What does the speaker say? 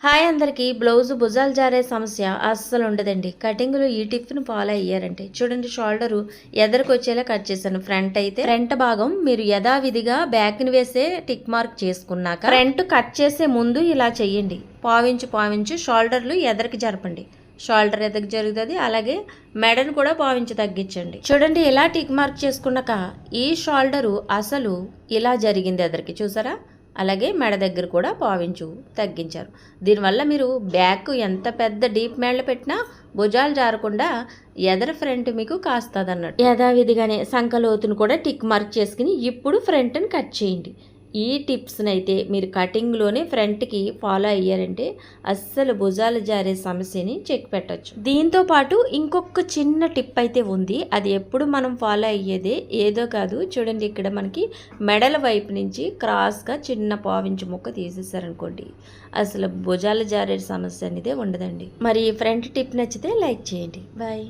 Hi అందరికీ. Blouse భుజాలు జారే సమస్య అస్సలు ఉండదండి. కటింగ్లో ఈ టిప్ని ఫాలో అయ్యారంటే చూడండి, షోల్డరు ఎదరికి వచ్చేలా కట్ చేశాను. ఫ్రంట్ భాగం మీరు యథావిధిగా బ్యాక్ని వేసే టిక్ మార్క్ చేసుకున్నాక ఫ్రంట్ కట్ చేసే ముందు ఇలా చెయ్యండి. పావించు షోల్డర్లు ఎదరికి జరపండి. షోల్డర్ ఎదరికి జరుగుతుంది. అలాగే మెడను కూడా పావించి తగ్గించండి. చూడండి, ఇలా టిక్ మార్క్ చేసుకున్నాక ఈ షోల్డరు అసలు ఇలా జరిగింది ఎదరికి, చూసారా? అలాగే మెడ దగ్గర కూడా పావించు తగ్గించారు. దీనివల్ల మీరు బ్యాక్ ఎంత పెద్ద డీప్ మేళ్ళ పెట్టినా భుజాలు జారకుండా ఎదర ఫ్రంట్ మీకు కాస్తుంది అన్నట్టు. యథావిధిగానే సంకలోతును కూడా టిక్ మార్క్ చేసుకుని ఇప్పుడు ఫ్రంట్ని కట్ చేయండి. ఈ టిప్స్ని అయితే మీరు కటింగ్లోనే ఫ్రంట్కి ఫాలో అయ్యారంటే అస్సలు భుజాలు జారే సమస్యని చెక్ పెట్టచ్చు. దీంతో పాటు ఇంకొక చిన్న టిప్ అయితే ఉంది. అది ఎప్పుడు మనం ఫాలో అయ్యేదే, ఏదో కాదు. చూడండి, ఇక్కడ మనకి మెడల వైపు నుంచి క్రాస్గా చిన్న పావించు ముక్క తీసేసారనుకోండి, అసలు భుజాలు జారే సమస్య అనేది ఉండదండి. మరి ఫ్రంట్ టిప్ నచ్చితే లైక్ చేయండి. బాయ్.